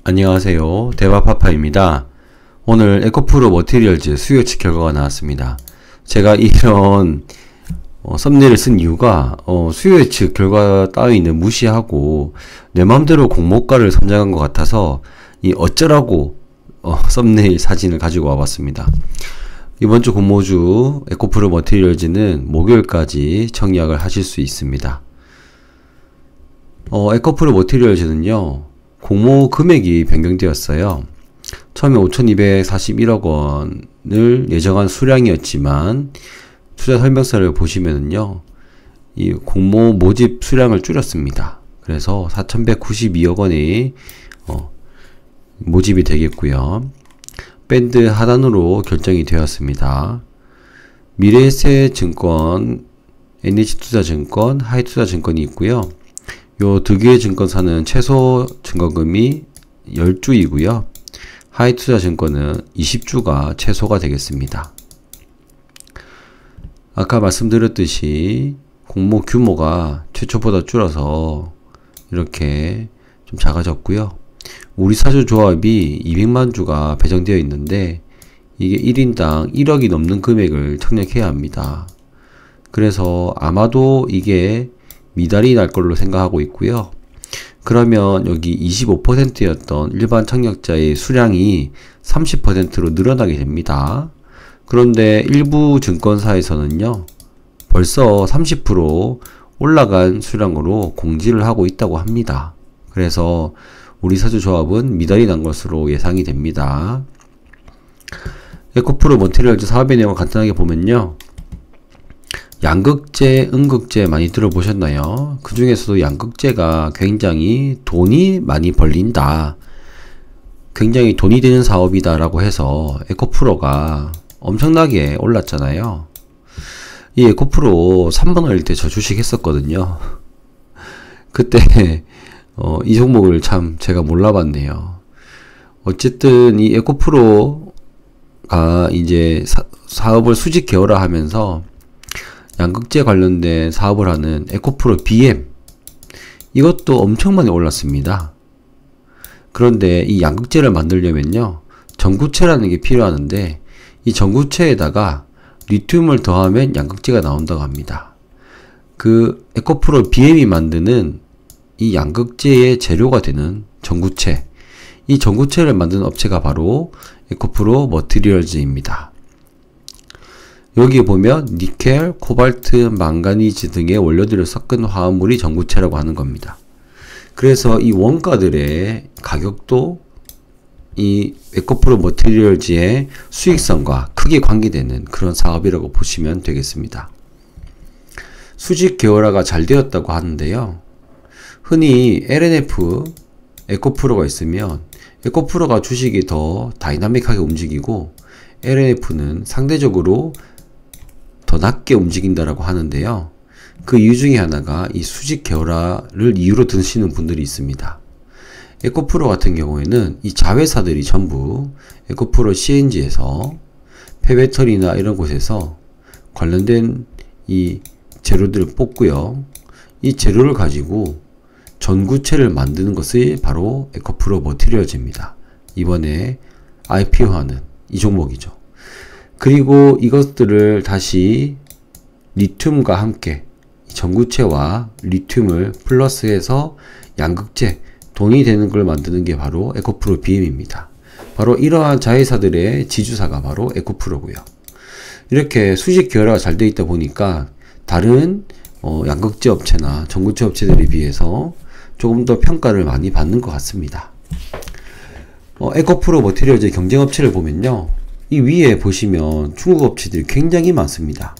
안녕하세요. 대화파파입니다. 오늘 에코프로 머티리얼즈 수요치 결과가 나왔습니다. 제가 이런 썸네일을 쓴 이유가 수요치 결과 따위는 무시하고 내 맘대로 공모가를 선정한 것 같아서 이 어쩌라고 썸네일 사진을 가지고 와봤습니다. 이번 주 공모주 에코프로 머티리얼즈는 목요일까지 청약을 하실 수 있습니다. 에코프로 머티리얼즈는요, 공모 금액이 변경되었어요. 처음에 5,241억 원을 예정한 수량이었지만 투자 설명서를 보시면은요, 이 공모 모집 수량을 줄였습니다. 그래서 4,192억 원이 모집이 되겠고요. 밴드 하단으로 결정이 되었습니다. 미래에셋증권, NH투자증권, 하이투자증권이 있고요. 요 두 개의 증권사는 최소 증거금이 10주이고요. 하이투자증권은 20주가 최소가 되겠습니다. 아까 말씀드렸듯이 공모 규모가 최초보다 줄어서 이렇게 좀 작아졌고요. 우리사주 조합이 200만 주가 배정되어 있는데 이게 1인당 1억이 넘는 금액을 청약해야 합니다. 그래서 아마도 이게 미달이 날 걸로 생각하고 있고요. 그러면 여기 25%였던 일반 청약자의 수량이 30%로 늘어나게 됩니다. 그런데 일부 증권사에서는요, 벌써 30% 올라간 수량으로 공지를 하고 있다고 합니다. 그래서 우리사주조합은 미달이 난 것으로 예상이 됩니다. 에코프로 머티리얼즈 사업의 내용을 간단하게 보면요, 양극재, 음극재 많이 들어보셨나요? 그 중에서도 양극재가 굉장히 돈이 많이 벌린다, 굉장히 돈이 되는 사업이다 라고 해서 에코프로가 엄청나게 올랐잖아요. 이 에코프로 3번원일 때 저 주식 했었거든요. 그때 이 종목을 참 제가 몰라봤네요. 어쨌든 이 에코프로가 이제 사업을 수직 개월화하면서 양극재 관련된 사업을 하는 에코프로 BM, 이것도 엄청 많이 올랐습니다. 그런데 이 양극재를 만들려면요, 전구체라는 게 필요하는데 이 전구체에다가 리튬을 더하면 양극재가 나온다고 합니다. 그 에코프로 BM이 만드는 이 양극재의 재료가 되는 전구체, 이 전구체를 만드는 업체가 바로 에코프로 머티리얼즈입니다. 여기 보면 니켈, 코발트, 망가니즈 등의 원료들을 섞은 화합물이 전구체라고 하는 겁니다. 그래서 이 원가들의 가격도 이 에코프로 머티리얼즈의 수익성과 크게 관계되는 그런 사업이라고 보시면 되겠습니다. 수직 계열화가 잘 되었다고 하는데요, 흔히 LNF, 에코프로가 있으면 에코프로가 주식이 더 다이나믹하게 움직이고 LNF는 상대적으로 더 낮게 움직인다라고 하는데요. 그 이유 중에 하나가 이 수직 계열화를 이유로 드시는 분들이 있습니다. 에코프로 같은 경우에는 이 자회사들이 전부 에코프로 CNG에서 폐배터리나 이런 곳에서 관련된 이 재료들을 뽑고요. 이 재료를 가지고 전구체를 만드는 것이 바로 에코프로 머티리얼즈입니다. 이번에 IPO하는 이 종목이죠. 그리고 이것들을 다시 리튬과 함께 전구체와 리튬을 플러스해서 양극재, 돈이 되는 걸 만드는 게 바로 에코프로 BM입니다. 바로 이러한 자회사들의 지주사가 바로 에코프로고요. 이렇게 수직 계열화가 잘 되어 있다 보니까 다른 양극재 업체나 전구체 업체들에 비해서 조금 더 평가를 많이 받는 것 같습니다. 에코프로 머티리얼즈 경쟁 업체를 보면요, 이 위에 보시면 중국 업체들이 굉장히 많습니다.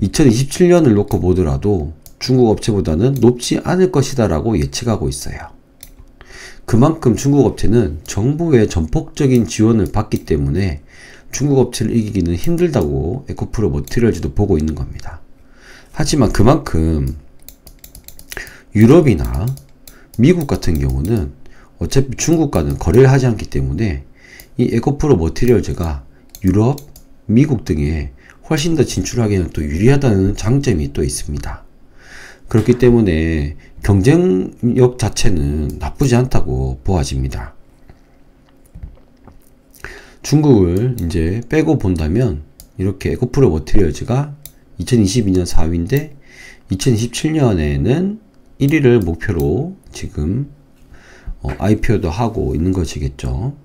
2027년을 놓고 보더라도 중국 업체보다는 높지 않을 것이다 라고 예측하고 있어요. 그만큼 중국 업체는 정부의 전폭적인 지원을 받기 때문에 중국 업체를 이기기는 힘들다고 에코프로 머티리얼즈도 보고 있는 겁니다. 하지만 그만큼 유럽이나 미국 같은 경우는 어차피 중국과는 거래를 하지 않기 때문에 이 에코프로 머티리얼즈가 유럽, 미국 등에 훨씬 더 진출하기에는 또 유리하다는 장점이 또 있습니다. 그렇기 때문에 경쟁력 자체는 나쁘지 않다고 보아집니다. 중국을 이제 빼고 본다면 이렇게 에코프로 머티리얼즈가 2022년 4위인데 2027년에는 1위를 목표로 지금 IPO도 하고 있는 것이겠죠.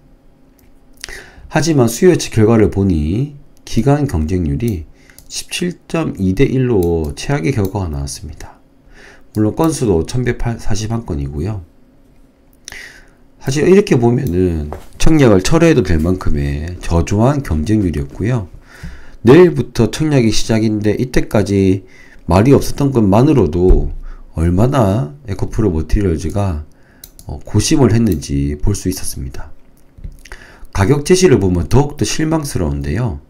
하지만 수요예측 결과를 보니 기간 경쟁률이 17.2대 1로 최악의 결과가 나왔습니다. 물론 건수도 1141건이고요. 사실 이렇게 보면은 청약을 철회해도 될 만큼의 저조한 경쟁률이었고요. 내일부터 청약이 시작인데 이때까지 말이 없었던 것만으로도 얼마나 에코프로 머티리얼즈가 고심을 했는지 볼 수 있었습니다. 가격 제시를 보면 더욱더 실망스러운데요.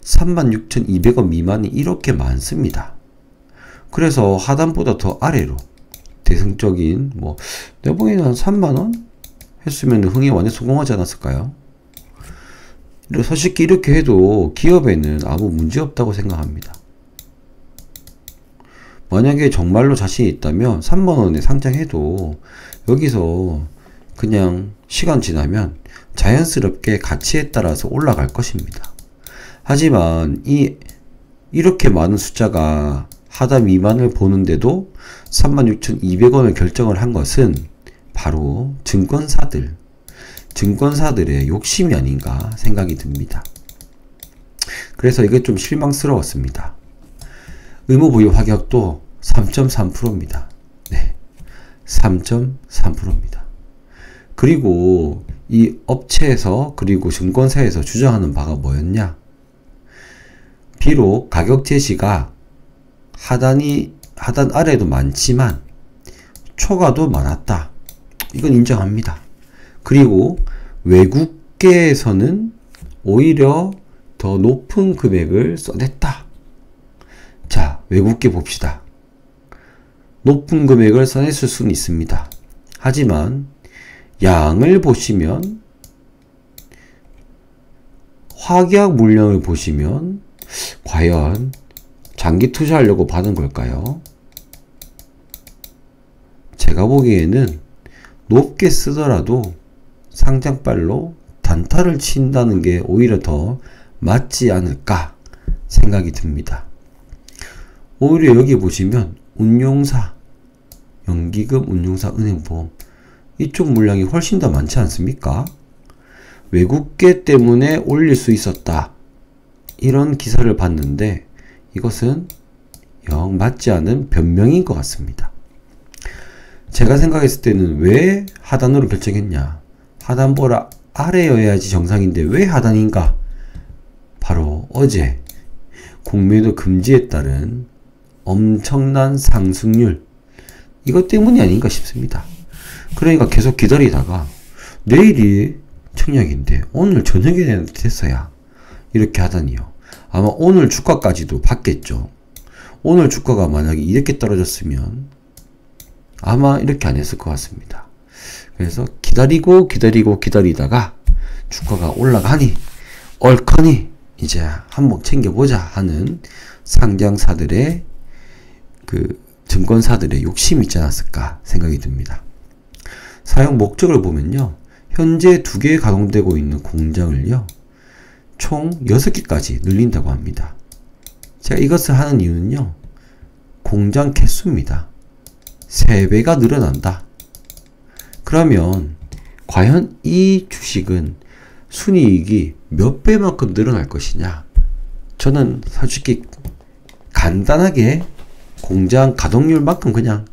36,200원 미만이 이렇게 많습니다. 그래서 하단보다 더 아래로 대승적인 내 보기에는 한 3만원? 했으면 흥에 완전 성공하지 않았을까요? 솔직히 이렇게 해도 기업에는 아무 문제 없다고 생각합니다. 만약에 정말로 자신이 있다면 3만원에 상장해도 여기서 그냥 시간 지나면 자연스럽게 가치에 따라서 올라갈 것입니다. 하지만 이렇게 많은 숫자가 하단 미만을 보는데도 36,200원을 결정을 한 것은 바로 증권사들의 욕심이 아닌가 생각이 듭니다. 그래서 이게 좀 실망스러웠습니다. 의무부여 가격도 3.3%입니다. 네, 3.3%입니다. 그리고 이 업체에서 그리고 증권사에서 주장하는 바가 뭐였냐? 비록 가격 제시가 하단 아래도 많지만 초과도 많았다. 이건 인정합니다. 그리고 외국계에서는 오히려 더 높은 금액을 써냈다. 자, 외국계 봅시다. 높은 금액을 써냈을 수는 있습니다. 하지만 양을 보시면 확약 물량을 보시면 과연 장기 투자하려고 받은 걸까요? 제가 보기에는 높게 쓰더라도 상장발로 단타를 친다는 게 오히려 더 맞지 않을까 생각이 듭니다. 오히려 여기 보시면 운용사, 연기금, 운용사, 은행보험 이쪽 물량이 훨씬 더 많지 않습니까? 외국계 때문에 올릴 수 있었다. 이런 기사를 봤는데 이것은 영 맞지 않은 변명인 것 같습니다. 제가 생각했을 때는 왜 하단으로 결정했냐? 하단보다 아래여야지 정상인데 왜 하단인가? 바로 어제 공매도 금지에 따른 엄청난 상승률, 이것 때문이 아닌가 싶습니다. 그러니까 계속 기다리다가 내일이 청약인데 오늘 저녁에 됐어야 이렇게 하다니요. 아마 오늘 주가까지도 봤겠죠. 오늘 주가가 만약에 이렇게 떨어졌으면 아마 이렇게 안 했을 것 같습니다. 그래서 기다리다가 주가가 올라가니 얼커니 이제 한몫 챙겨보자 하는 상장사들의 증권사들의 욕심이 있지 않았을까 생각이 듭니다. 사용 목적을 보면요. 현재 2개 가동되고 있는 공장을요. 총 6개까지 늘린다고 합니다. 제가 이것을 하는 이유는요. 공장 개수입니다. 3배가 늘어난다. 그러면 과연 이 주식은 순이익이 몇 배만큼 늘어날 것이냐? 저는 솔직히 간단하게 공장 가동률만큼 그냥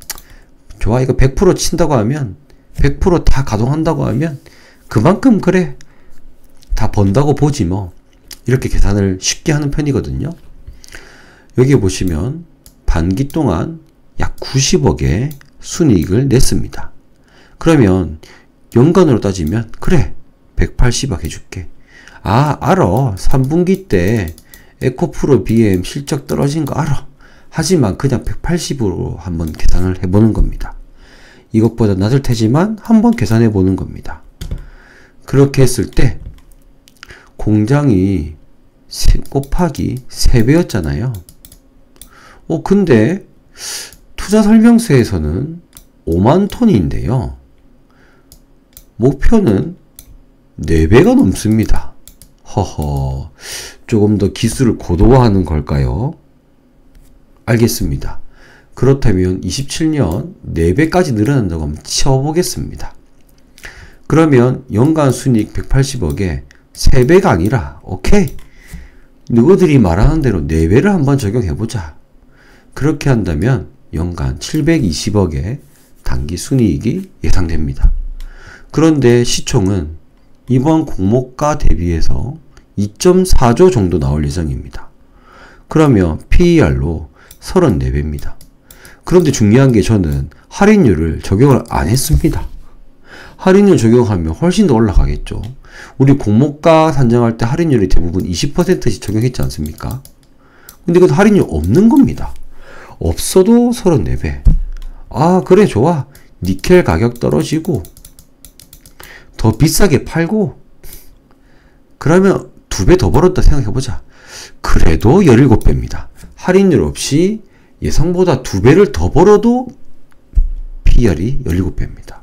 좋아, 이거 100% 친다고 하면 100% 다 가동한다고 하면 그만큼 그래 다 번다고 보지 뭐, 이렇게 계산을 쉽게 하는 편이거든요. 여기 보시면 반기 동안 약 90억의 순이익을 냈습니다. 그러면 연간으로 따지면 그래 180억 해줄게. 아, 알아. 3분기 때 에코프로 BM 실적 떨어진 거 알아. 하지만 그냥 180으로 한번 계산을 해보는 겁니다. 이것보다 낮을 테지만 한번 계산해 보는 겁니다. 그렇게 했을 때 공장이 곱하기 3배였잖아요. 근데 투자 설명서에서는 5만 톤인데요. 목표는 4배가 넘습니다. 허허, 조금 더 기술을 고도화하는 걸까요? 알겠습니다. 그렇다면 27년 4배까지 늘어난다고 한번 쳐보겠습니다. 그러면 연간 순이익 180억에 3배가 아니라 오케이, 너희들이 말하는 대로 4배를 한번 적용해보자. 그렇게 한다면 연간 720억의 단기 순이익이 예상됩니다. 그런데 시총은 이번 공모가 대비해서 2.4조 정도 나올 예정입니다. 그러면 PER로 34배입니다. 그런데 중요한 게 저는 할인율을 적용을 안 했습니다. 할인율 적용하면 훨씬 더 올라가겠죠. 우리 공모가 산정할 때 할인율이 대부분 20%씩 적용했지 않습니까? 근데 이건 할인율 없는 겁니다. 없어도 34배. 아, 그래, 좋아. 니켈 가격 떨어지고 더 비싸게 팔고 그러면 2배 더 벌었다 생각해보자. 그래도 17배입니다. 할인율 없이 예상보다 2배를 더 벌어도 PER이 17배입니다.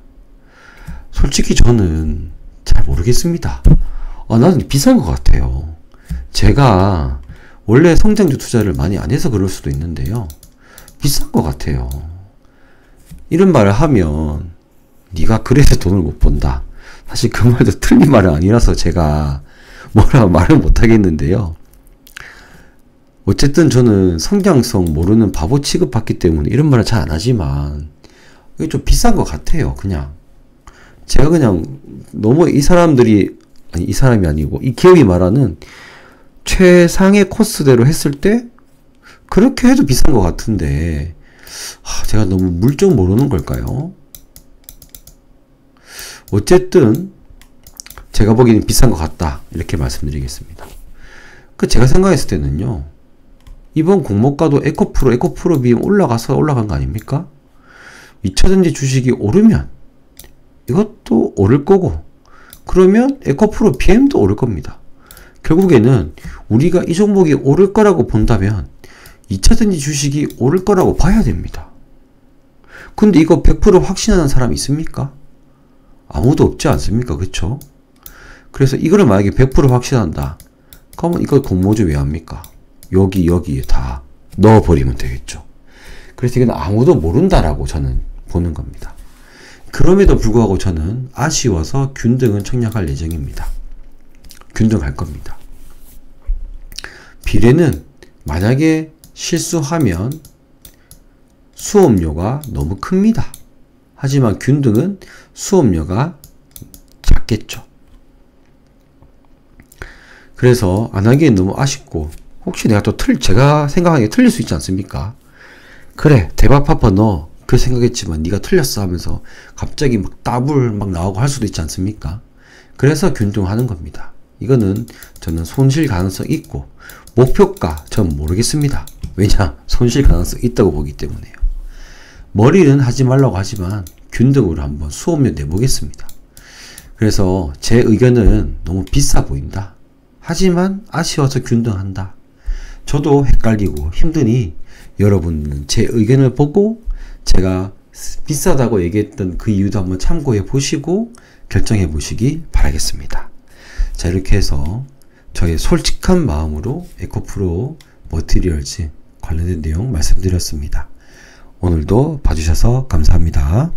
솔직히 저는 잘 모르겠습니다. 나는 비싼 것 같아요. 제가 원래 성장주 투자를 많이 안 해서 그럴 수도 있는데요. 비싼 것 같아요. 이런 말을 하면 네가 그래서 돈을 못 번다. 사실 그 말도 틀린 말은 아니라서 제가 뭐라 말을 못 하겠는데요. 어쨌든 저는 성장성 모르는 바보 취급받기 때문에 이런 말을 잘 안 하지만 이게 좀 비싼 것 같아요. 그냥 제가 그냥 너무 이 사람들이, 아니 이 사람이 아니고 이 기업이 말하는 최상의 코스대로 했을 때 그렇게 해도 비싼 것 같은데 제가 너무 물정 모르는 걸까요? 어쨌든 제가 보기에는 비싼 것 같다, 이렇게 말씀드리겠습니다. 제가 생각했을 때는요, 이번 공모가도 에코프로 비용 올라가서 올라간 거 아닙니까? 2차전지 주식이 오르면 이것도 오를 거고, 그러면 에코프로 BM도 오를 겁니다. 결국에는 우리가 이 종목이 오를 거라고 본다면 2차전지 주식이 오를 거라고 봐야 됩니다. 근데 이거 100% 확신하는 사람이 있습니까? 아무도 없지 않습니까? 그쵸? 그래서 이거를 만약에 100% 확신한다, 그러면 이걸 공모주 왜 합니까? 여기에 다 넣어버리면 되겠죠. 그래서 이건 아무도 모른다라고 저는 보는 겁니다. 그럼에도 불구하고 저는 아쉬워서 균등은 청약할 예정입니다. 균등할 겁니다. 비례는 만약에 실수하면 수업료가 너무 큽니다. 하지만 균등은 수업료가 작겠죠. 그래서 안 하기엔 너무 아쉽고, 혹시 내가 또 제가 생각하기에 틀릴 수 있지 않습니까? 그래, 대박 파파 너 그 생각했지만 네가 틀렸어 하면서 갑자기 막 따블 막 나오고 할 수도 있지 않습니까? 그래서 균등하는 겁니다. 이거는 저는 손실 가능성 있고, 목표가 전 모르겠습니다. 왜냐? 손실 가능성 있다고 보기 때문에요. 머리는 하지 말라고 하지만 균등으로 한번 수업료 내보겠습니다. 그래서 제 의견은 너무 비싸 보인다. 하지만 아쉬워서 균등한다. 저도 헷갈리고 힘드니 여러분은 제 의견을 보고 제가 비싸다고 얘기했던 그 이유도 한번 참고해 보시고 결정해 보시기 바라겠습니다. 자, 이렇게 해서 저의 솔직한 마음으로 에코프로 머티리얼즈 관련된 내용 말씀드렸습니다. 오늘도 봐주셔서 감사합니다.